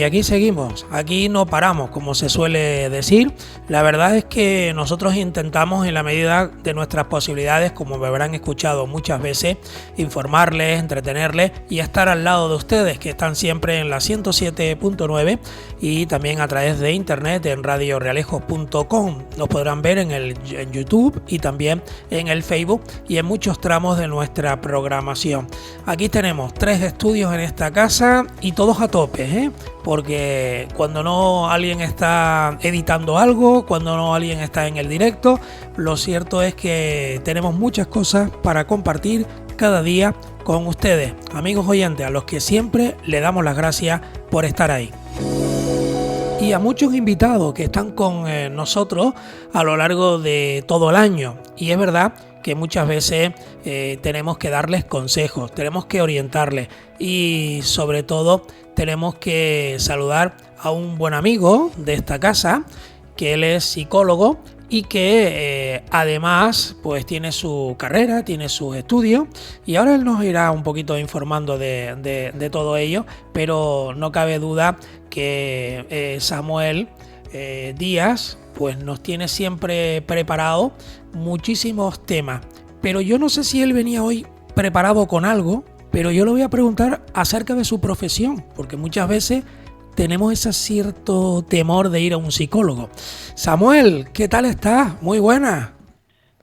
y aquí seguimos, aquí no paramos, como se suele decir. La verdad es que nosotros intentamos en la medida de nuestras posibilidades, como me habrán escuchado muchas veces, informarles, entretenerles y estar al lado de ustedes, que están siempre en la 107.9 y también a través de internet en radiorealejos.com. Nos podrán ver en YouTube y también en el Facebook y en muchos tramos de nuestra programación. Aquí tenemos 3 estudios en esta casa y todos a tope, porque cuando no alguien está editando algo, cuando no alguien está en el directo, lo cierto es que tenemos muchas cosas para compartir cada día con ustedes, amigos oyentes, a los que siempre le damos las gracias por estar ahí. Y a muchos invitados que están con nosotros a lo largo de todo el año. Y es verdad que muchas veces tenemos que darles consejos, tenemos que orientarles y sobre todo tenemos que saludar a un buen amigo de esta casa, que él es psicólogo y que además pues tiene su carrera, tiene sus estudios y ahora él nos irá un poquito informando de todo ello, pero no cabe duda que Samuel Díaz pues nos tiene siempre preparado muchísimos temas, pero yo no sé si él venía hoy preparado con algo, pero yo le voy a preguntar acerca de su profesión, porque muchas veces tenemos ese cierto temor de ir a un psicólogo. Samuel, ¿qué tal estás? Muy buena.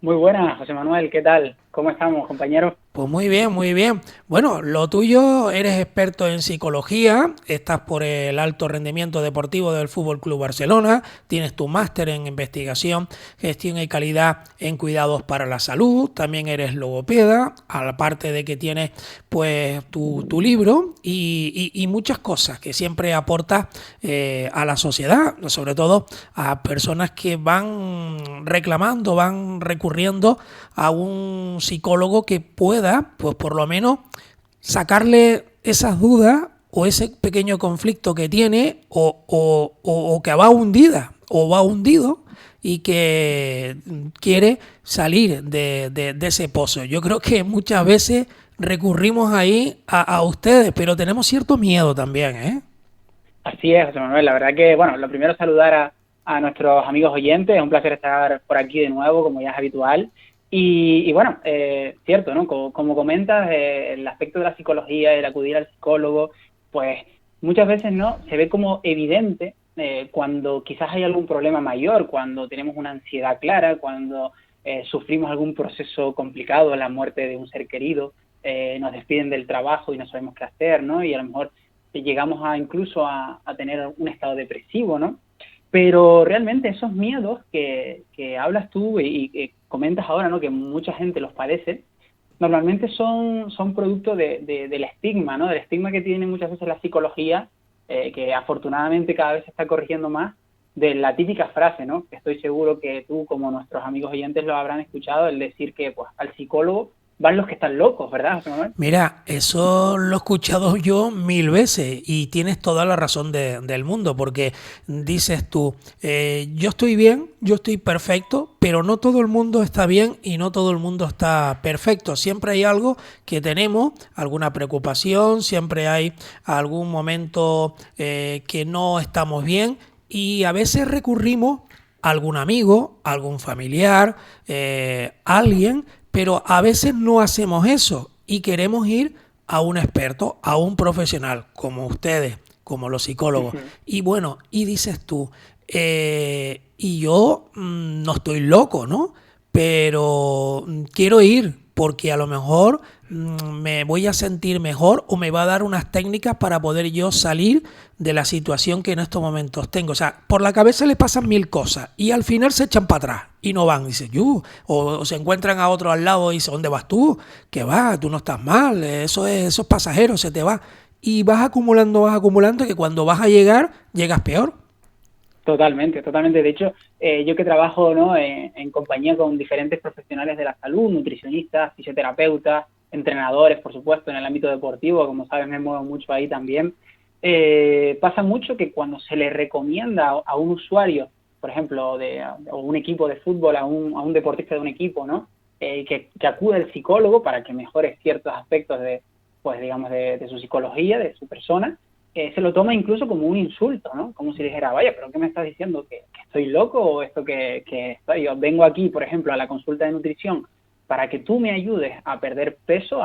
Muy buenas, José Manuel, ¿qué tal? ¿Cómo estamos, compañeros? Pues muy bien, muy bien. Bueno, lo tuyo, eres experto en psicología, estás por el alto rendimiento deportivo del Fútbol Club Barcelona, tienes tu máster en investigación, gestión y calidad en cuidados para la salud, también eres logopeda, aparte de que tienes pues tu libro y muchas cosas que siempre aportas a la sociedad, sobre todo a personas que van reclamando, van recurriendo a un psicólogo que pueda, pues por lo menos, sacarle esas dudas o ese pequeño conflicto que tiene o que va hundida o va hundido y que quiere salir de ese pozo. Yo creo que muchas veces recurrimos ahí a ustedes, pero tenemos cierto miedo también, ¿eh? Así es, José Manuel, la verdad que, bueno, lo primero es saludar a nuestros amigos oyentes, es un placer estar por aquí de nuevo, como ya es habitual, y bueno, cierto, ¿no? Como comentas, el aspecto de la psicología, el acudir al psicólogo, pues muchas veces, ¿no? Se ve como evidente cuando quizás hay algún problema mayor, cuando tenemos una ansiedad clara, cuando sufrimos algún proceso complicado, la muerte de un ser querido, nos despiden del trabajo y no sabemos qué hacer, ¿no? Y a lo mejor llegamos incluso a tener un estado depresivo, ¿no? Pero realmente esos miedos que hablas tú y que comentas ahora, ¿no? Que mucha gente los padece, normalmente son producto del estigma, ¿no? Del estigma que tiene muchas veces la psicología, que afortunadamente cada vez se está corrigiendo más, de la típica frase, ¿no? Que estoy seguro que tú, como nuestros amigos oyentes, lo habrán escuchado, el decir que pues al psicólogo van los que están locos, ¿verdad, José Manuel? Mira, eso lo he escuchado yo 1000 veces y tienes toda la razón del mundo, porque dices tú, yo estoy bien, yo estoy perfecto, pero no todo el mundo está bien y no todo el mundo está perfecto. Siempre hay algo que tenemos, alguna preocupación, siempre hay algún momento que no estamos bien y a veces recurrimos a algún amigo, a algún familiar, alguien, pero a veces no hacemos eso y queremos ir a un experto, a un profesional, como ustedes, como los psicólogos. Uh-huh. Y bueno, y dices tú, y yo no estoy loco, ¿no? Pero quiero ir porque a lo mejor me voy a sentir mejor o me va a dar unas técnicas para poder yo salir de la situación que en estos momentos tengo. O sea, por la cabeza le pasan 1000 cosas y al final se echan para atrás y no van. Dicen, o se encuentran a otro al lado y dicen, ¿dónde vas tú? ¿Qué vas? Tú no estás mal, eso es pasajero, se te va. Y vas acumulando que cuando vas a llegar, llegas peor. Totalmente, totalmente. De hecho, yo que trabajo, ¿no? En compañía con diferentes profesionales de la salud, nutricionistas, fisioterapeutas, entrenadores, por supuesto, en el ámbito deportivo, como sabes, me muevo mucho ahí también. Pasa mucho que cuando se le recomienda a un usuario, por ejemplo, o un equipo de fútbol, a un deportista de un equipo, ¿no? Que acude al psicólogo para que mejore ciertos aspectos pues digamos, de su psicología, de su persona, se lo toma incluso como un insulto, ¿no? Como si dijera, vaya, ¿pero qué me estás diciendo? ¿Que estoy loco o esto que estoy? Yo vengo aquí, por ejemplo, a la consulta de nutrición para que tú me ayudes a perder peso,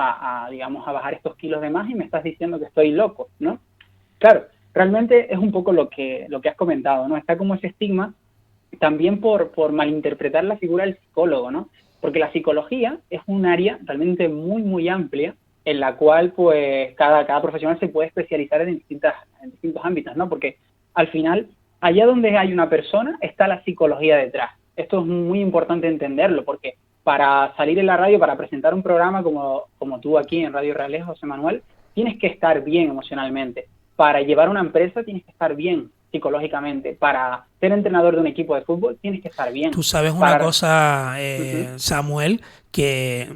digamos, a bajar estos kilos de más y me estás diciendo que estoy loco, ¿no? Claro, realmente es un poco lo que has comentado, ¿no? Está como ese estigma también por malinterpretar la figura del psicólogo, ¿no? Porque la psicología es un área realmente muy, muy amplia en la cual, pues, cada profesional se puede especializar en distintos ámbitos, ¿no? Porque al final, allá donde hay una persona, está la psicología detrás. Esto es muy importante entenderlo, porque para salir en la radio, para presentar un programa como tú aquí en Radio Reales, José Manuel, tienes que estar bien emocionalmente. Para llevar una empresa tienes que estar bien psicológicamente. Para ser entrenador de un equipo de fútbol tienes que estar bien. Tú sabes una cosa, Uh-huh. Samuel, que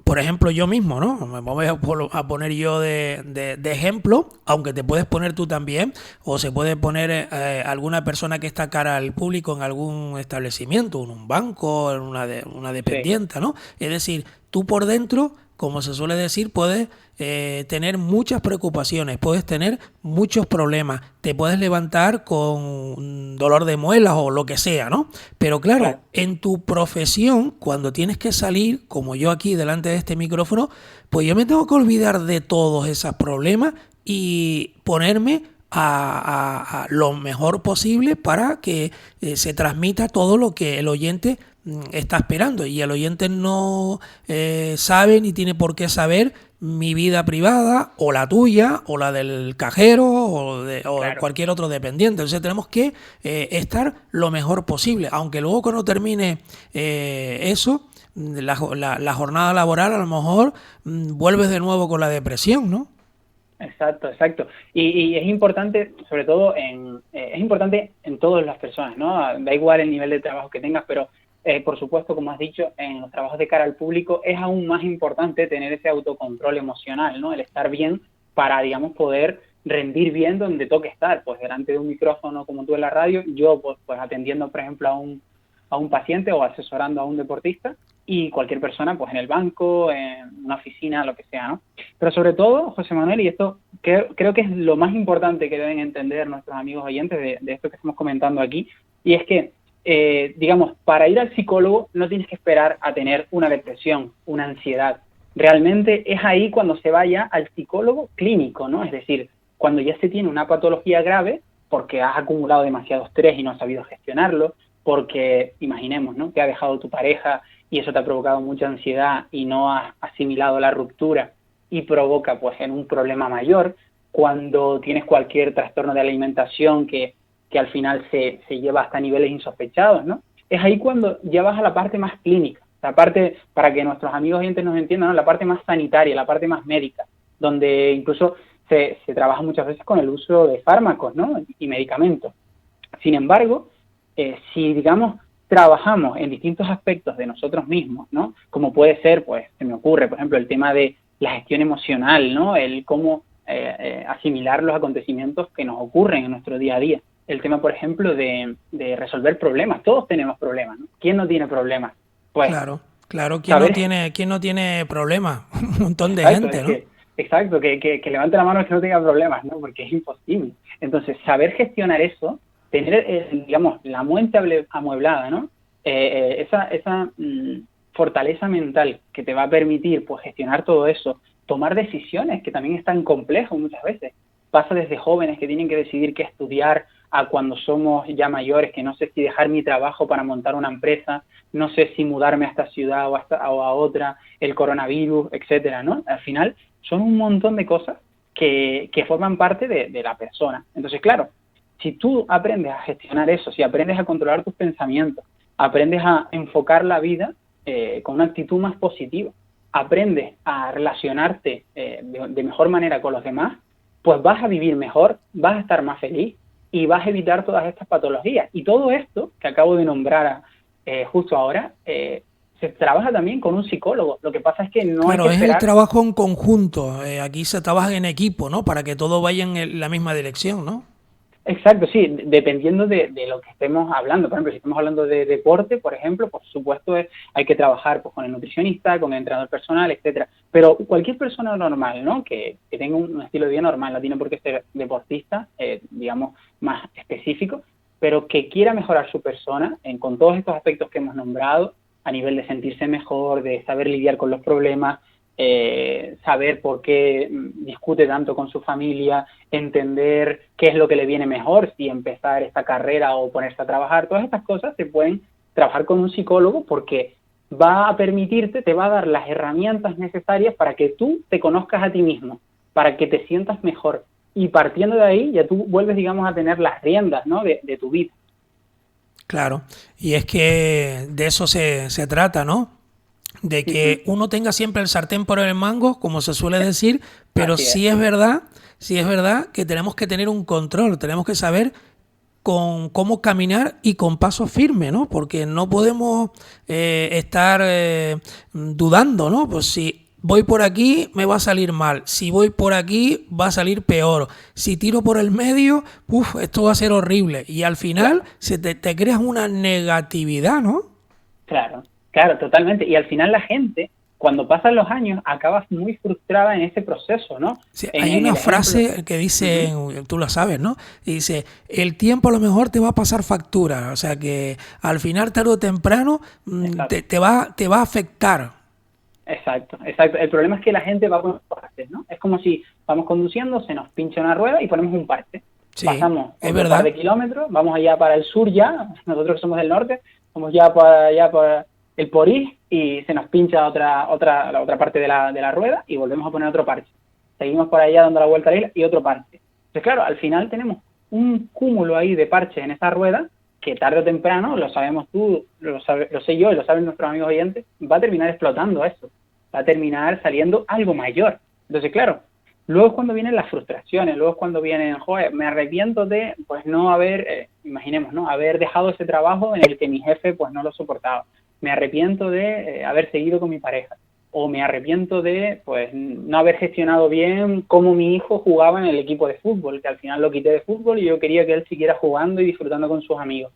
por ejemplo yo mismo, ¿no? Me voy a poner yo de ejemplo, aunque te puedes poner tú también, o se puede poner alguna persona que está cara al público en algún establecimiento, en un banco, en una Sí, dependienta, ¿no? Es decir, tú por dentro, como se suele decir, puedes tener muchas preocupaciones, puedes tener muchos problemas, te puedes levantar con dolor de muelas o lo que sea, ¿no? Pero claro, claro. en tu profesión, cuando tienes que salir, como yo aquí delante de este micrófono, pues yo me tengo que olvidar de todos esos problemas y ponerme a lo mejor posible para que se transmita todo lo que el oyente está esperando. Y el oyente no sabe ni tiene por qué saber mi vida privada o la tuya o la del cajero o Claro. cualquier otro dependiente. Entonces tenemos que estar lo mejor posible, aunque luego cuando termine eso, la jornada laboral a lo mejor vuelves de nuevo con la depresión, ¿no? Exacto, exacto. Y es importante, sobre todo, es importante en todas las personas, ¿no? Da igual el nivel de trabajo que tengas, pero por supuesto, como has dicho, en los trabajos de cara al público es aún más importante tener ese autocontrol emocional, ¿no? El estar bien para, digamos, poder rendir bien donde toque estar, pues delante de un micrófono como tú en la radio, yo pues atendiendo, por ejemplo, a un paciente o asesorando a un deportista y cualquier persona, pues en el banco, en una oficina, lo que sea, ¿no? Pero sobre todo, José Manuel, y esto creo que es lo más importante que deben entender nuestros amigos oyentes de esto que estamos comentando aquí, y es que, digamos, para ir al psicólogo no tienes que esperar a tener una depresión, una ansiedad. Realmente es ahí cuando se vaya al psicólogo clínico, ¿no? Es decir, cuando ya se tiene una patología grave porque has acumulado demasiado estrés y no has sabido gestionarlo, porque, imaginemos, ¿no? Te ha dejado tu pareja y eso te ha provocado mucha ansiedad y no has asimilado la ruptura y provoca pues en un problema mayor, cuando tienes cualquier trastorno de alimentación que al final se lleva hasta niveles insospechados, ¿no? Es ahí cuando ya vas a la parte más clínica, la parte, para que nuestros amigos oyentes nos entiendan, ¿no? La parte más sanitaria, la parte más médica, donde incluso se trabaja muchas veces con el uso de fármacos, ¿no? Y medicamentos. Sin embargo, si, digamos, trabajamos en distintos aspectos de nosotros mismos, ¿no? Como puede ser, pues, se me ocurre, por ejemplo, el tema de la gestión emocional, ¿no? El cómo asimilar los acontecimientos que nos ocurren en nuestro día a día. El tema, por ejemplo, de resolver problemas. Todos tenemos problemas, ¿no? ¿Quién no tiene problemas? Pues, Claro, claro, saber. quién no tiene problemas? Un montón de Exacto, gente, ¿no? exacto, que levante la mano el que no tenga problemas, ¿no? Porque es imposible. Entonces, saber gestionar eso, tener, digamos, la mente amueblada, ¿no? Esa fortaleza mental que te va a permitir, pues, gestionar todo eso, tomar decisiones, que también es tan complejo muchas veces. Pasa desde jóvenes que tienen que decidir qué estudiar, a cuando somos ya mayores, que no sé si dejar mi trabajo para montar una empresa, no sé si mudarme a esta ciudad o a otra, el coronavirus, etcétera, ¿no? Al final son un montón de cosas que forman parte de la persona. Entonces, claro, si tú aprendes a gestionar eso, si aprendes a controlar tus pensamientos, aprendes a enfocar la vida con una actitud más positiva, aprendes a relacionarte de mejor manera con los demás, pues vas a vivir mejor, vas a estar más feliz y vas a evitar todas estas patologías. Y todo esto que acabo de nombrar justo ahora, se trabaja también con un psicólogo. Lo que pasa es que no hay que Claro, es el esperar. trabajo en conjunto. Aquí se trabaja en equipo, ¿no? Para que todo vaya en la misma dirección, ¿no? Exacto, sí, dependiendo de lo que estemos hablando. Por ejemplo, si estamos hablando de deporte, por ejemplo, por supuesto hay que trabajar pues, con el nutricionista, con el entrenador personal, etcétera. Pero cualquier persona normal, ¿no? Que tenga un estilo de vida normal, no tiene por qué ser deportista, digamos, más específico, pero que quiera mejorar su persona con todos estos aspectos que hemos nombrado, a nivel de sentirse mejor, de saber lidiar con los problemas, saber por qué discute tanto con su familia, entender qué es lo que le viene mejor, si empezar esta carrera o ponerse a trabajar. Todas estas cosas se pueden trabajar con un psicólogo porque va a permitirte, te va a dar las herramientas necesarias para que tú te conozcas a ti mismo, para que te sientas mejor. Y partiendo de ahí ya tú vuelves, digamos, a tener las riendas, ¿no? de tu vida. Claro, y es que de eso se trata, ¿no? De que uno tenga siempre el sartén por el mango, como se suele decir, pero Así es. sí es verdad que tenemos que tener un control, tenemos que saber con cómo caminar y con paso firme, ¿no? Porque no podemos estar dudando, ¿no? Pues si voy por aquí me va a salir mal, si voy por aquí va a salir peor, si tiro por el medio, esto va a ser horrible y al final Claro. te creas una negatividad, ¿no? Claro, claro, totalmente. Y al final la gente, cuando pasan los años, acaba muy frustrada en ese proceso, ¿no? Sí, En, hay en una el ejemplo. frase que dice, Ujú. tú la sabes, ¿no? Y dice, el tiempo a lo mejor te va a pasar factura, o sea que al final, tarde o temprano, Exacto, te va a afectar. exacto, exacto. El problema es que la gente va con partes, ¿no? Es como si vamos conduciendo, se nos pincha una rueda y ponemos un parche. Sí, Pasamos es otro par verdad. de kilómetros, vamos allá para el sur ya, nosotros que somos del norte, vamos ya para allá para el Porís y se nos pincha la otra parte de la rueda y volvemos a poner otro parche. Seguimos por allá dando la vuelta a la isla y otro parche. Entonces, claro, al final tenemos un cúmulo ahí de parches en esa rueda que tarde o temprano, lo sabemos tú, lo sé yo y lo saben nuestros amigos oyentes, va a terminar explotando eso, va a terminar saliendo algo mayor. Entonces, claro, luego es cuando vienen las frustraciones, luego es cuando vienen, joder, me arrepiento de, pues no haber, imaginemos, ¿no? Haber dejado ese trabajo en el que mi jefe, pues no lo soportaba. Me arrepiento de haber seguido con mi pareja. O me arrepiento de, pues, no haber gestionado bien cómo mi hijo jugaba en el equipo de fútbol, que al final lo quité de fútbol y yo quería que él siguiera jugando y disfrutando con sus amigos.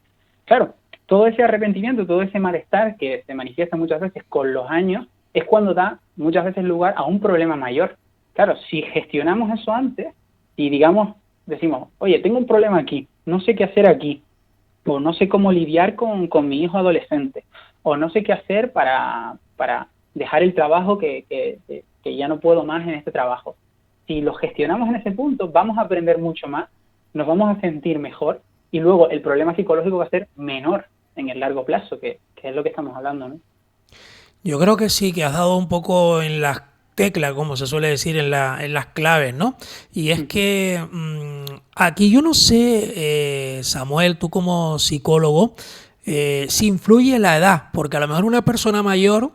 Claro, todo ese arrepentimiento, todo ese malestar que se manifiesta muchas veces con los años, es cuando da muchas veces lugar a un problema mayor. Claro, si gestionamos eso antes y digamos, decimos, oye, tengo un problema aquí, no sé qué hacer aquí, o no sé cómo lidiar con mi hijo adolescente, o no sé qué hacer para dejar el trabajo que ya no puedo más en este trabajo. Si lo gestionamos en ese punto, vamos a aprender mucho más, nos vamos a sentir mejor y luego el problema psicológico va a ser menor en el largo plazo, que es lo que estamos hablando, ¿no? Yo creo que sí, que has dado un poco en las teclas, como se suele decir, en las claves, ¿no? Y es que aquí yo no sé, Samuel, tú como psicólogo, si influye la edad, porque a lo mejor una persona mayor,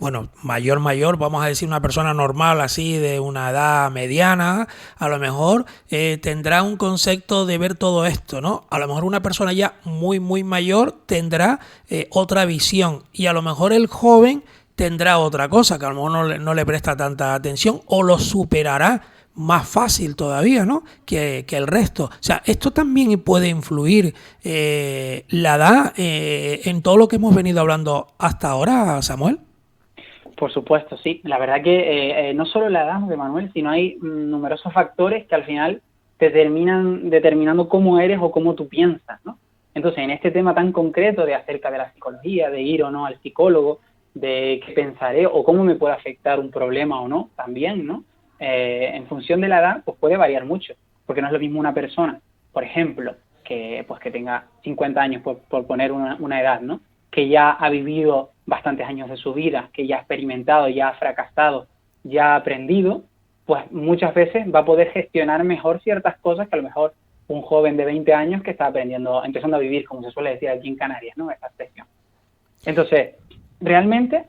bueno, mayor, vamos a decir una persona normal, así de una edad mediana, a lo mejor tendrá un concepto de ver todo esto, ¿no? A lo mejor una persona ya muy mayor tendrá otra visión y a lo mejor el joven tendrá otra cosa, que a lo mejor no le presta tanta atención o lo superará más fácil todavía, ¿no? Que el resto. O sea, esto también puede influir la edad en todo lo que hemos venido hablando hasta ahora, Samuel. Por supuesto, sí. La verdad que no solo la edad de Manuel, sino hay numerosos factores que al final te terminan determinando cómo eres o cómo tú piensas, ¿no? Entonces, en este tema tan concreto de acerca de la psicología, de ir o no al psicólogo, de qué pensaré o cómo me puede afectar un problema o no, también, ¿no? En función de la edad, pues puede variar mucho, porque no es lo mismo una persona, por ejemplo, que tenga 50 años, por poner una edad, ¿no? Que ya ha vivido bastantes años de su vida, que ya ha experimentado, ya ha fracasado, ya ha aprendido, pues muchas veces va a poder gestionar mejor ciertas cosas que a lo mejor un joven de 20 años que está aprendiendo, empezando a vivir, como se suele decir aquí en Canarias, ¿no? Esta expresión. Entonces, realmente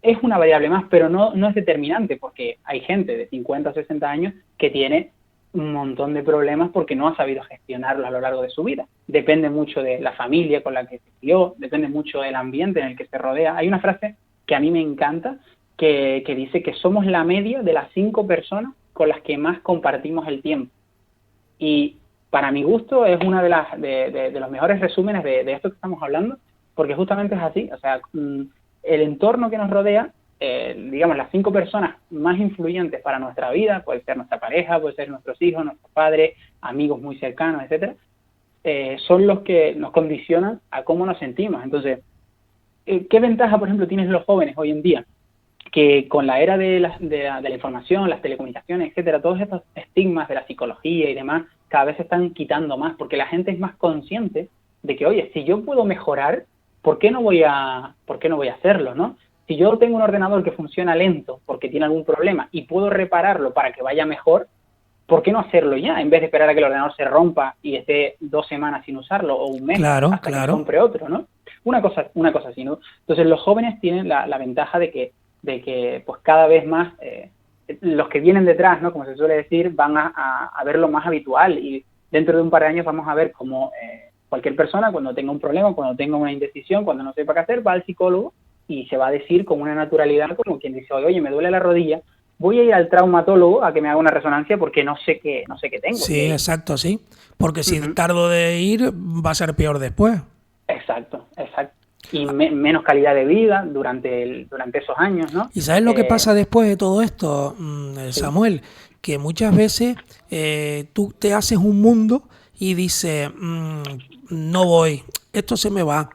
es una variable más, pero no es determinante, porque hay gente de 50 o 60 años que tiene un montón de problemas porque no ha sabido gestionarlos a lo largo de su vida. Depende mucho de la familia con la que se crió, depende mucho del ambiente en el que se rodea. Hay una frase que a mí me encanta que dice que somos la media de las 5 personas con las que más compartimos el tiempo. Y para mi gusto, es una de los mejores resúmenes de esto que estamos hablando, porque justamente es así. O sea, el entorno que nos rodea, digamos, las 5 personas más influyentes para nuestra vida, puede ser nuestra pareja, puede ser nuestros hijos, nuestros padres, amigos muy cercanos, etcétera, son los que nos condicionan a cómo nos sentimos. Entonces, ¿qué ventaja, por ejemplo, tienen los jóvenes hoy en día? Que con la era de la información, las telecomunicaciones, etcétera, todos estos estigmas de la psicología y demás, cada vez se están quitando más, porque la gente es más consciente de que, oye, si yo puedo mejorar, ¿por qué no voy a hacerlo, no? Si yo tengo un ordenador que funciona lento porque tiene algún problema y puedo repararlo para que vaya mejor, ¿por qué no hacerlo ya? En vez de esperar a que el ordenador se rompa y esté 2 semanas sin usarlo o un mes hasta que me compre otro, ¿no? Una cosa así, ¿no? Entonces los jóvenes tienen la ventaja de que pues cada vez más los que vienen detrás, ¿no? Como se suele decir, van a ver lo más habitual, y dentro de un par de años vamos a ver cómo cualquier persona, cuando tenga un problema, cuando tenga una indecisión, cuando no sepa qué hacer, va al psicólogo y se va a decir con una naturalidad, como quien dice, oye, me duele la rodilla, voy a ir al traumatólogo a que me haga una resonancia porque no sé qué tengo. Sí, exacto, sí. Porque si tardo de ir, va a ser peor después. Exacto. Y menos calidad de vida durante esos años, ¿no? ¿Y sabes lo que pasa después de todo esto, Samuel? Que muchas veces tú te haces un mundo y dices, no voy, esto se me va.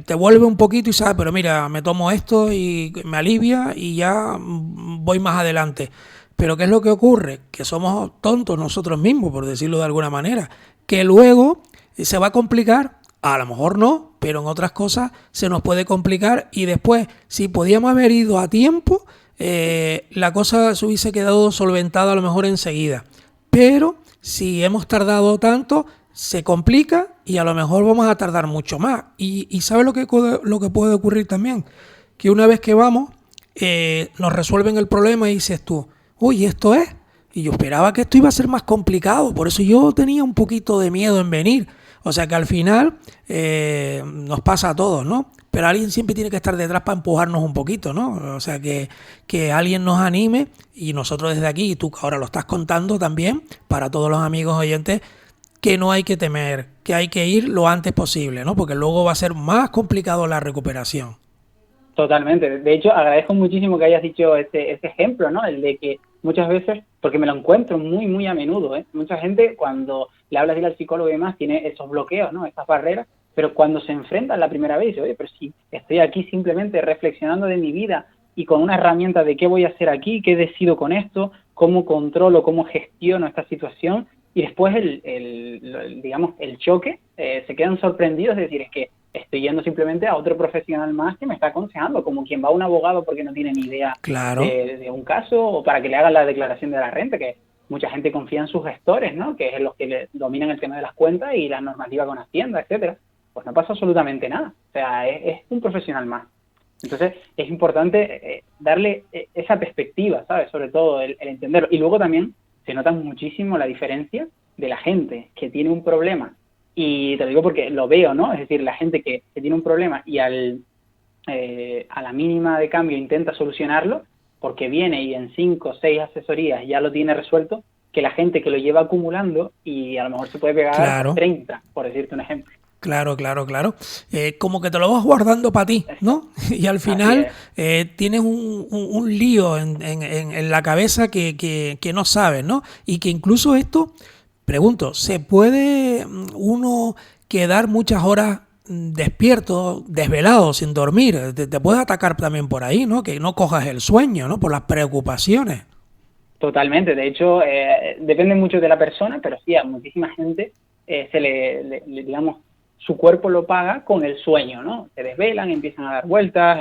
Te vuelve un poquito y sabes, pero mira, me tomo esto y me alivia y ya voy más adelante. Pero ¿qué es lo que ocurre? Que somos tontos nosotros mismos, por decirlo de alguna manera, que luego se va a complicar. A lo mejor no, pero en otras cosas se nos puede complicar, y después, si podíamos haber ido a tiempo, la cosa se hubiese quedado solventada a lo mejor enseguida. Pero si hemos tardado tanto, se complica y a lo mejor vamos a tardar mucho más. Y ¿sabes lo que puede ocurrir también? Que una vez que vamos, nos resuelven el problema y dices tú, uy, ¿esto es? Y yo esperaba que esto iba a ser más complicado, por eso yo tenía un poquito de miedo en venir. O sea que al final nos pasa a todos, ¿no? Pero alguien siempre tiene que estar detrás para empujarnos un poquito, ¿no? O sea que alguien nos anime, y nosotros desde aquí, y tú que ahora lo estás contando también, para todos los amigos oyentes, que no hay que temer, que hay que ir lo antes posible, ¿no? Porque luego va a ser más complicado la recuperación. Totalmente. De hecho, agradezco muchísimo que hayas dicho ese ejemplo, ¿no? El de que muchas veces, porque me lo encuentro muy, muy a menudo, ¿eh? Mucha gente, cuando le hablas de ir al psicólogo y demás, tiene esos bloqueos, ¿no? Esas barreras, pero cuando se enfrentan la primera vez, dice, oye, pero si estoy aquí simplemente reflexionando de mi vida y con una herramienta de qué voy a hacer aquí, qué decido con esto, cómo controlo, cómo gestiono esta situación, y después digamos, el choque, se quedan sorprendidos de decir, es que estoy yendo simplemente a otro profesional más que me está aconsejando, como quien va a un abogado porque no tiene ni idea de un caso, o para que le hagan la declaración de la renta, que mucha gente confía en sus gestores, ¿no? Que es los que dominan el tema de las cuentas y la normativa con Hacienda, etcétera. Pues no pasa absolutamente nada. O sea, es un profesional más. Entonces, es importante darle esa perspectiva, ¿sabes? Sobre todo el entenderlo. Y luego también se nota muchísimo la diferencia de la gente que tiene un problema. Y te lo digo porque lo veo, ¿no? Es decir, la gente que tiene un problema y a la mínima de cambio intenta solucionarlo, porque viene y en 5 o 6 asesorías ya lo tiene resuelto, que la gente que lo lleva acumulando y a lo mejor se puede pegar 30, por decirte un ejemplo. Claro. Como que te lo vas guardando para ti, ¿no? Y al final tienes un lío en la cabeza que no sabes, ¿no? Y que incluso esto, pregunto, ¿se puede uno quedar muchas horas despierto, desvelado, sin dormir? Te puede atacar también por ahí, ¿no? Que no cojas el sueño, ¿no? Por las preocupaciones. Totalmente. De hecho, depende mucho de la persona, pero sí, a muchísima gente se le digamos, su cuerpo lo paga con el sueño, ¿no? Se desvelan, empiezan a dar vueltas,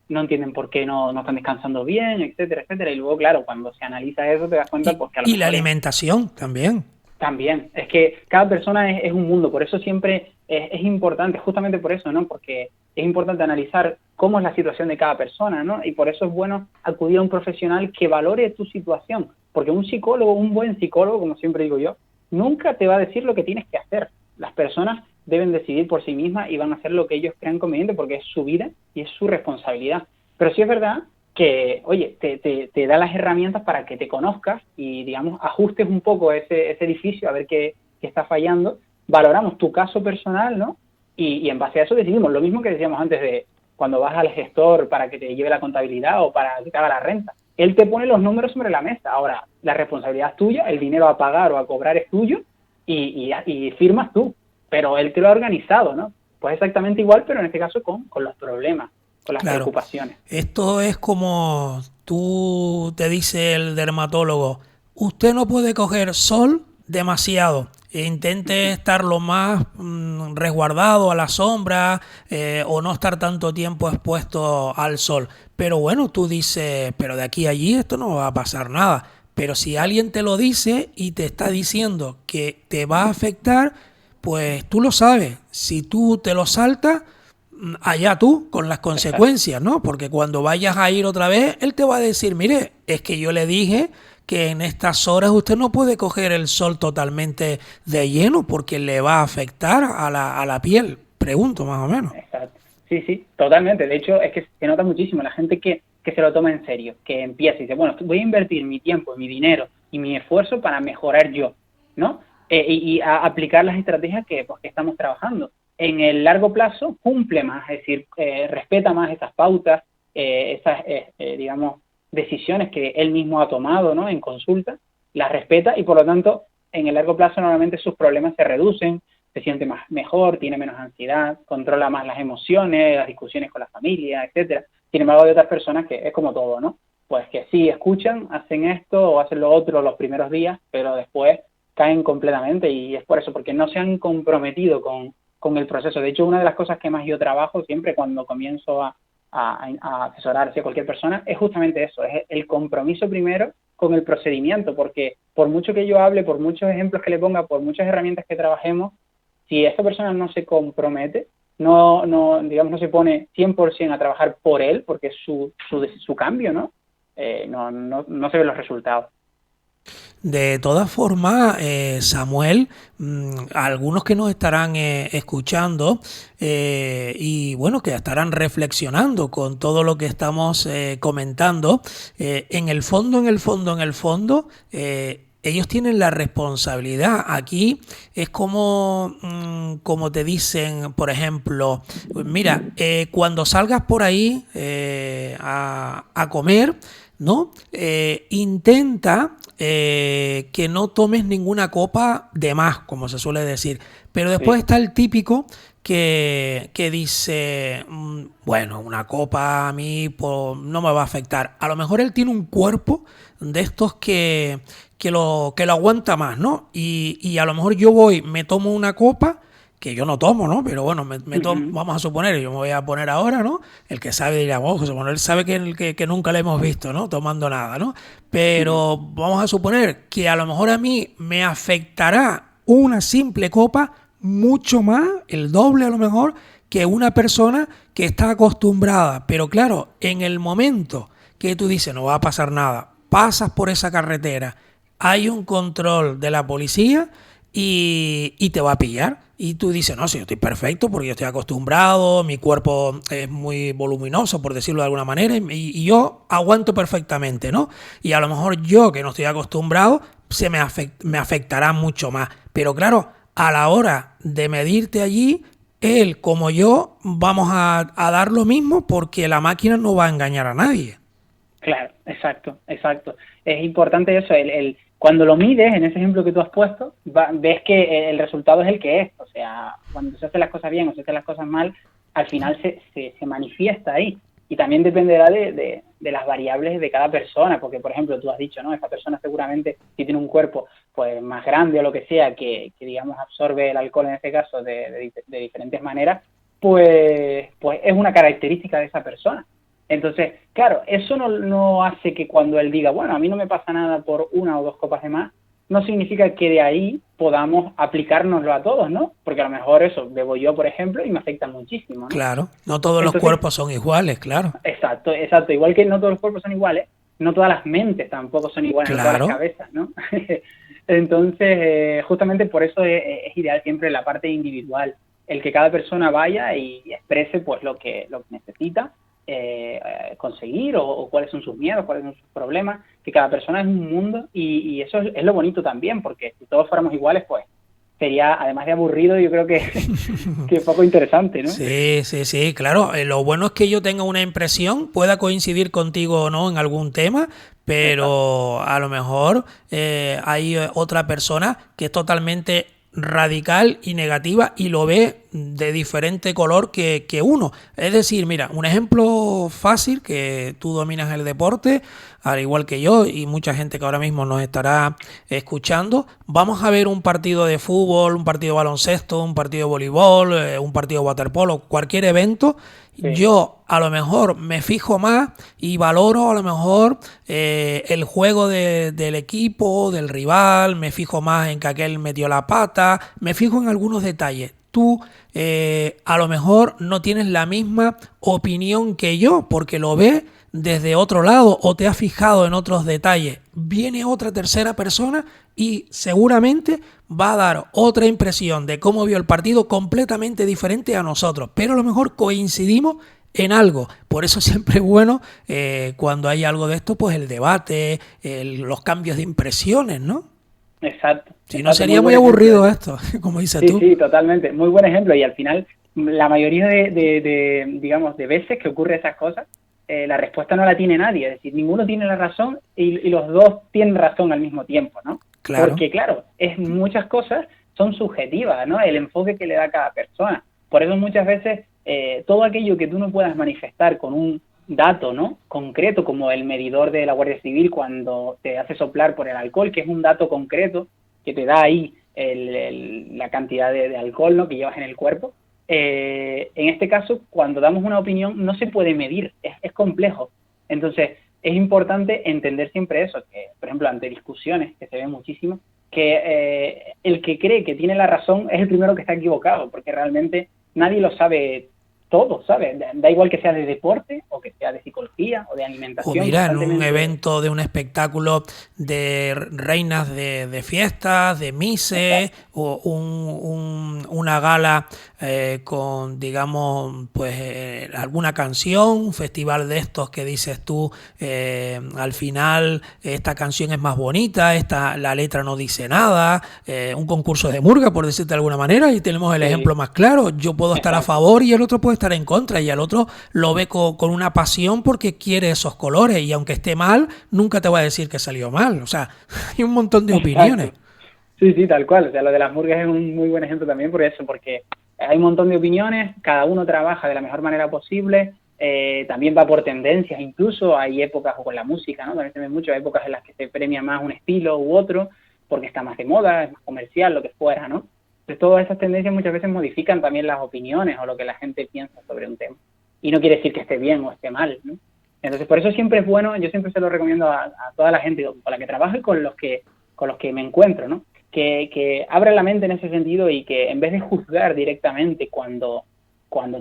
no entienden por qué no están descansando bien, etcétera, etcétera. Y luego, claro, cuando se analiza eso, te das cuenta pues, que a lo mejor la alimentación también. También. Es que cada persona es un mundo. Por eso siempre es importante, justamente por eso, ¿no? Porque es importante analizar cómo es la situación de cada persona, ¿no? Y por eso es bueno acudir a un profesional que valore tu situación. Porque un psicólogo, un buen psicólogo, como siempre digo yo, nunca te va a decir lo que tienes que hacer. Las personas deben decidir por sí mismas y van a hacer lo que ellos crean conveniente porque es su vida y es su responsabilidad. Pero sí es verdad que, oye, te da las herramientas para que te conozcas y, digamos, ajustes un poco ese edificio a ver qué qué está fallando, valoramos tu caso personal, ¿no? Y en base a eso decidimos, lo mismo que decíamos antes de cuando vas al gestor para que te lleve la contabilidad o para que te haga la renta. Él te pone los números sobre la mesa. Ahora, la responsabilidad es tuya, el dinero a pagar o a cobrar es tuyo y firmas tú, pero él te lo ha organizado, ¿no? Pues exactamente igual, pero en este caso con los problemas, con las Claro, preocupaciones. esto es como tú te dice el dermatólogo, usted no puede coger sol demasiado, intente estar lo más resguardado a la sombra o no estar tanto tiempo expuesto al sol. Pero bueno, tú dices, pero de aquí a allí esto no va a pasar nada. Pero si alguien te lo dice y te está diciendo que te va a afectar, pues tú lo sabes. Si tú te lo saltas, allá tú con las Exacto. consecuencias, ¿no? Porque cuando vayas a ir otra vez, él te va a decir, mire, es que yo le dije que en estas horas usted no puede coger el sol totalmente de lleno porque le va a afectar a la piel. Pregunto más o menos. Exacto. Sí, sí, totalmente. De hecho, es que se nota muchísimo la gente que se lo toma en serio, que empieza y dice, bueno, voy a invertir mi tiempo, mi dinero y mi esfuerzo para mejorar yo, ¿no? Y a aplicar las estrategias que, pues, que estamos trabajando. En el largo plazo cumple más, es decir, respeta más esas pautas, digamos, decisiones que él mismo ha tomado, ¿no? En consulta, las respeta y por lo tanto, en el largo plazo normalmente sus problemas se reducen, se siente más mejor, tiene menos ansiedad, controla más las emociones, las discusiones con la familia, etcétera. Sin embargo, hay otras personas que es como todo, ¿no? Pues que sí escuchan, hacen esto o hacen lo otro los primeros días, pero después caen completamente y es por eso, porque no se han comprometido con el proceso. De hecho, una de las cosas que más yo trabajo siempre cuando comienzo a asesorar a cualquier persona es justamente eso, es el compromiso primero con el procedimiento, porque por mucho que yo hable, por muchos ejemplos que le ponga, por muchas herramientas que trabajemos, si esta persona no se compromete, digamos, no se pone 100% a trabajar por él, porque es su cambio, ¿no? No se ven los resultados. De todas formas, Samuel, algunos que nos estarán escuchando y bueno, que estarán reflexionando con todo lo que estamos comentando, en el fondo, ellos tienen la responsabilidad. Aquí es como, como te dicen, por ejemplo, mira, cuando salgas por ahí a comer, ¿no? Intenta que no tomes ninguna copa de más, como se suele decir. Pero después Sí, está el típico que dice, bueno, una copa a mí pues, no me va a afectar. A lo mejor él tiene un cuerpo de estos que lo aguanta más, ¿no? Y a lo mejor yo voy, me tomo una copa que yo no tomo, ¿no? Pero bueno, uh-huh. vamos a suponer, yo me voy a poner ahora, ¿no? El que sabe dirá, oh, José Manuel sabe que nunca le hemos visto, ¿no? Tomando nada, ¿no? Uh-huh. Pero vamos a suponer que a lo mejor a mí me afectará una simple copa mucho más, el doble a lo mejor, que una persona que está acostumbrada. Pero claro, en el momento que tú dices, no va a pasar nada, pasas por esa carretera, hay un control de la policía y te va a pillar. Y tú dices, no, si yo estoy perfecto porque yo estoy acostumbrado, mi cuerpo es muy voluminoso, por decirlo de alguna manera, y yo aguanto perfectamente, ¿no? Y a lo mejor yo, que no estoy acostumbrado, me afectará mucho más. Pero claro, a la hora de medirte allí, él como yo vamos a dar lo mismo porque la máquina no va a engañar a nadie. Claro, exacto, exacto. Es importante eso, cuando lo mides, en ese ejemplo que tú has puesto, ves que el resultado es el que es. O sea, cuando se hacen las cosas bien o se hacen las cosas mal, al final se manifiesta ahí. Y también dependerá de las variables de cada persona, porque, por ejemplo, tú has dicho, ¿no? Esta persona seguramente, si tiene un cuerpo pues más grande o lo que sea, que digamos, absorbe el alcohol en este caso de diferentes maneras, pues es una característica de esa persona. Entonces, claro, eso no hace que cuando él diga, bueno, a mí no me pasa nada por una o dos copas de más, no significa que de ahí podamos aplicárnoslo a todos, ¿no? Porque a lo mejor eso, bebo yo, por ejemplo, y me afecta muchísimo, ¿no? Claro, no todos los Entonces, cuerpos son iguales, claro. exacto, exacto. Igual que no todos los cuerpos son iguales, no todas las mentes tampoco son iguales, no todas las Claro, cabezas, ¿no? Entonces, justamente por eso es ideal siempre la parte individual, el que cada persona vaya y exprese pues lo que necesita conseguir o cuáles son sus miedos, cuáles son sus problemas, que cada persona es un mundo y eso es lo bonito también, porque si todos fuéramos iguales, pues sería, además de aburrido, yo creo que, que poco interesante, ¿no? Sí, claro. Lo bueno es que yo tenga una impresión, pueda coincidir contigo o no en algún tema, Exacto. pero a lo mejor hay otra persona que es totalmente radical y negativa y lo ve de diferente color que uno. Es decir, mira, un ejemplo fácil, que tú dominas el deporte, al igual que yo y mucha gente que ahora mismo nos estará escuchando. Vamos a ver un partido de fútbol, un partido de baloncesto, un partido de voleibol, un partido de waterpolo, cualquier evento. Sí, Yo a lo mejor me fijo más y valoro a lo mejor el juego del equipo, del rival, me fijo más en que aquel metió la pata, me fijo en algunos detalles. Tú a lo mejor no tienes la misma opinión que yo porque lo ves desde otro lado o te has fijado en otros detalles. Viene otra tercera persona y seguramente va a dar otra impresión de cómo vio el partido completamente diferente a nosotros, pero a lo mejor coincidimos en algo. Por eso siempre es bueno cuando hay algo de esto, pues el debate, los cambios de impresiones, ¿no? exacto, Si no exacto, muy sería muy buen ejemplo aburrido ese. esto, como dices Sí, tú. sí, totalmente, muy buen ejemplo y al final la mayoría digamos, de veces que ocurre esas cosas, la respuesta no la tiene nadie, es decir, ninguno tiene la razón y los dos tienen razón al mismo tiempo, ¿no? Claro. Porque claro, muchas cosas son subjetivas, ¿no? El enfoque que le da cada persona. Por eso muchas veces todo aquello que tú no puedas manifestar con un dato, ¿no? Concreto, como el medidor de la Guardia Civil cuando te hace soplar por el alcohol, que es un dato concreto que te da ahí la cantidad de alcohol, ¿no?, que llevas en el cuerpo. En este caso, cuando damos una opinión, no se puede medir, es complejo. Entonces, es importante entender siempre eso, que, por ejemplo, ante discusiones, que se ven muchísimo, que el que cree que tiene la razón es el primero que está equivocado, porque realmente nadie lo sabe todo, ¿sabes? Da igual que sea de deporte o que sea de psicología o de O alimentación, mira, en un constantemente. evento de un espectáculo de reinas de fiestas, de mises, Exacto, o una gala con, digamos, pues alguna canción, un festival de estos que dices tú, al final esta canción es más bonita, la letra no dice nada, un concurso de murga, por decirte de alguna manera, y tenemos el ejemplo sí, más claro. Yo puedo estar a exacto. favor y el otro puede estar en contra, y el otro lo ve con una pasión porque quiere esos colores, y aunque esté mal, nunca te va a decir que salió mal. O sea, hay un montón de opiniones. Exacto. Sí, sí, tal cual. O sea, lo de las murgas es un muy buen ejemplo también por eso, porque hay un montón de opiniones, cada uno trabaja de la mejor manera posible, también va por tendencias, incluso hay épocas, o con la música, ¿no? También se ven muchas épocas en las que se premia más un estilo u otro, porque está más de moda, es más comercial, lo que fuera, ¿no? Entonces, todas esas tendencias muchas veces modifican también las opiniones o lo que la gente piensa sobre un tema. Y no quiere decir que esté bien o esté mal, ¿no? Entonces, por eso siempre es bueno, yo siempre se lo recomiendo a toda la gente con la que trabajo y con los que me encuentro, ¿no? Que abran la mente en ese sentido y que en vez de juzgar directamente cuando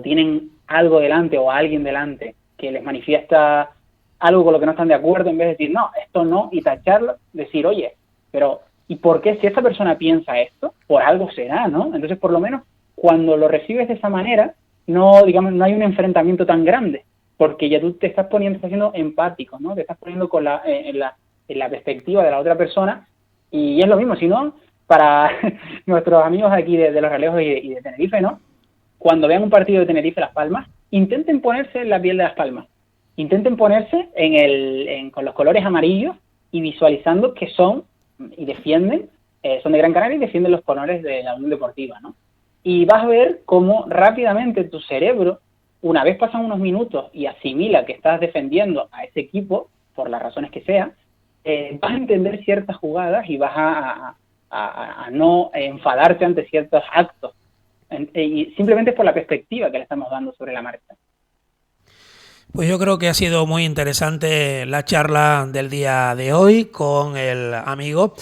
tienen algo delante o a alguien delante que les manifiesta algo con lo que no están de acuerdo, en vez de decir, no, esto no, y tacharlo, decir, oye, pero ¿y por qué si esta persona piensa esto? Por algo será, ¿no? Entonces, por lo menos, cuando lo recibes de esa manera, no, digamos, no hay un enfrentamiento tan grande, porque ya tú te estás poniendo, estás siendo empático, ¿no? Te estás poniendo en la perspectiva de la otra persona, y es lo mismo, si no, para nuestros amigos aquí de Los Realejos y de Tenerife, ¿no? Cuando vean un partido de Tenerife Las Palmas, intenten ponerse en la piel de Las Palmas. Intenten ponerse con los colores amarillos y visualizando que son y defienden, son de Gran Canaria y defienden los colores de la Unión Deportiva, ¿no? Y vas a ver cómo rápidamente tu cerebro, una vez pasan unos minutos y asimila que estás defendiendo a ese equipo, por las razones que sea, vas a entender ciertas jugadas y vas a no enfadarte ante ciertos actos. Y simplemente es por la perspectiva que le estamos dando sobre la marcha. Pues yo creo que ha sido muy interesante la charla del día de hoy con el amigo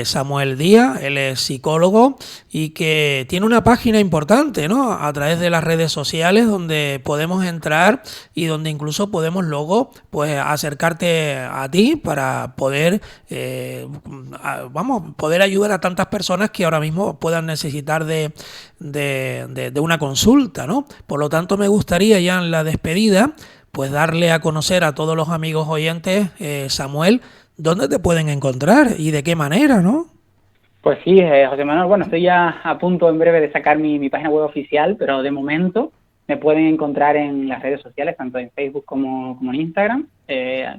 Samuel Díaz. Él es psicólogo y que tiene una página importante, ¿no?, a través de las redes sociales, donde podemos entrar y donde incluso podemos luego, pues, acercarte a ti para poder poder ayudar a tantas personas que ahora mismo puedan necesitar de una consulta, ¿no? Por lo tanto, me gustaría ya en la despedida, pues, darle a conocer a todos los amigos oyentes, Samuel, dónde te pueden encontrar y de qué manera, ¿no? Pues sí, José Manuel, bueno, estoy ya a punto en breve de sacar mi página web oficial, pero de momento me pueden encontrar en las redes sociales, tanto en Facebook como en Instagram,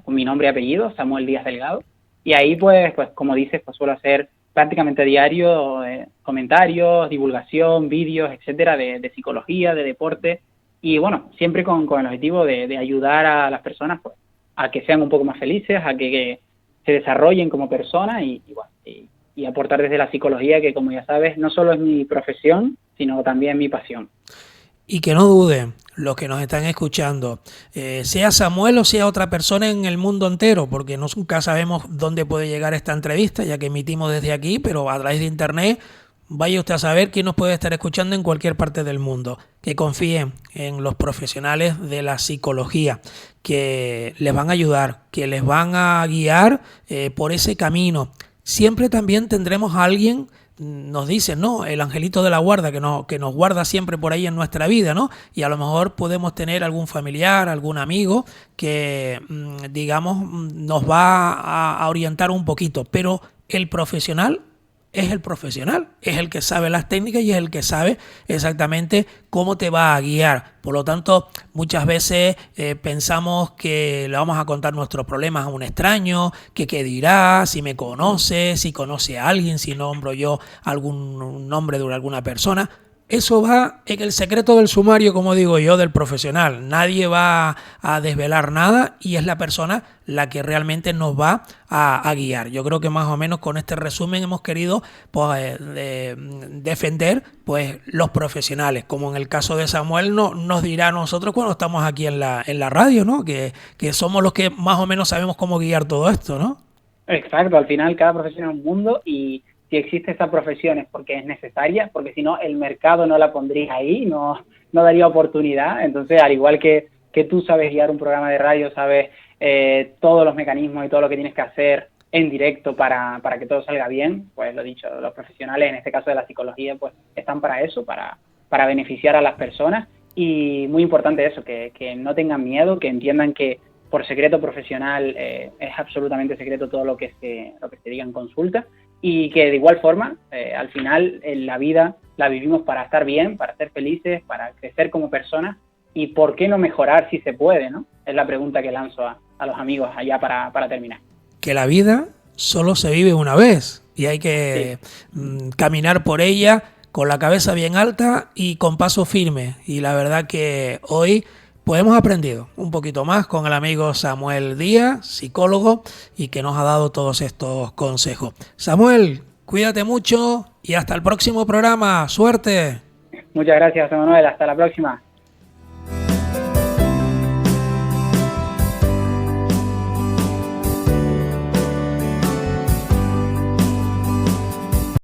con mi nombre y apellido, Samuel Díaz Delgado. Y ahí, pues como dices, pues suelo hacer prácticamente diario comentarios, divulgación, vídeos, etcétera, de psicología, de deporte. Y bueno, siempre con el objetivo de ayudar a las personas pues, a que sean un poco más felices, a que se desarrollen como personas bueno, y aportar desde la psicología, que como ya sabes, no solo es mi profesión, sino también mi pasión. Y que no duden los que nos están escuchando, sea Samuel o sea otra persona en el mundo entero, porque nunca sabemos dónde puede llegar esta entrevista, ya que emitimos desde aquí, pero a través de internet, vaya usted a saber quién nos puede estar escuchando en cualquier parte del mundo. Que confíen en los profesionales de la psicología, que les van a ayudar, que les van a guiar por ese camino. Siempre también tendremos a alguien, nos dicen, ¿no? El angelito de la guarda que nos guarda siempre por ahí en nuestra vida, ¿no? Y a lo mejor podemos tener algún familiar, algún amigo que, digamos, nos va a orientar un poquito, pero el profesional es el profesional, es el que sabe las técnicas y es el que sabe exactamente cómo te va a guiar. Por lo tanto, muchas veces pensamos que le vamos a contar nuestros problemas a un extraño, que qué dirá, si me conoce, si conoce a alguien, si nombro yo algún nombre de alguna persona. Eso va en el secreto del sumario, como digo yo, del profesional. Nadie va a desvelar nada y es la persona la que realmente nos va a guiar. Yo creo que más o menos con este resumen hemos querido pues, defender pues, los profesionales, como en el caso de Samuel nos dirá a nosotros cuando estamos aquí en la radio, ¿no? Que somos los que más o menos sabemos cómo guiar todo esto, ¿no? Exacto, al final cada profesión es un mundo y si existe esta profesión es porque es necesaria, porque si no el mercado no la pondría ahí, no daría oportunidad. Entonces, al igual que tú sabes guiar un programa de radio, sabes todos los mecanismos y todo lo que tienes que hacer en directo para que todo salga bien, pues lo dicho, los profesionales, en este caso de la psicología, pues están para eso, para beneficiar a las personas. Y muy importante eso, que no tengan miedo, que entiendan que por secreto profesional es absolutamente secreto todo lo que se diga en consulta, y que de igual forma, al final, en la vida la vivimos para estar bien, para ser felices, para crecer como personas, y ¿por qué no mejorar si se puede, no? Es la pregunta que lanzo a los amigos allá para terminar. Que la vida solo se vive una vez y hay que caminar por ella con la cabeza bien alta y con paso firme. Y la verdad que hoy pues hemos aprendido un poquito más con el amigo Samuel Díaz, psicólogo, y que nos ha dado todos estos consejos. Samuel, cuídate mucho y hasta el próximo programa. ¡Suerte! Muchas gracias, José Manuel. Hasta la próxima.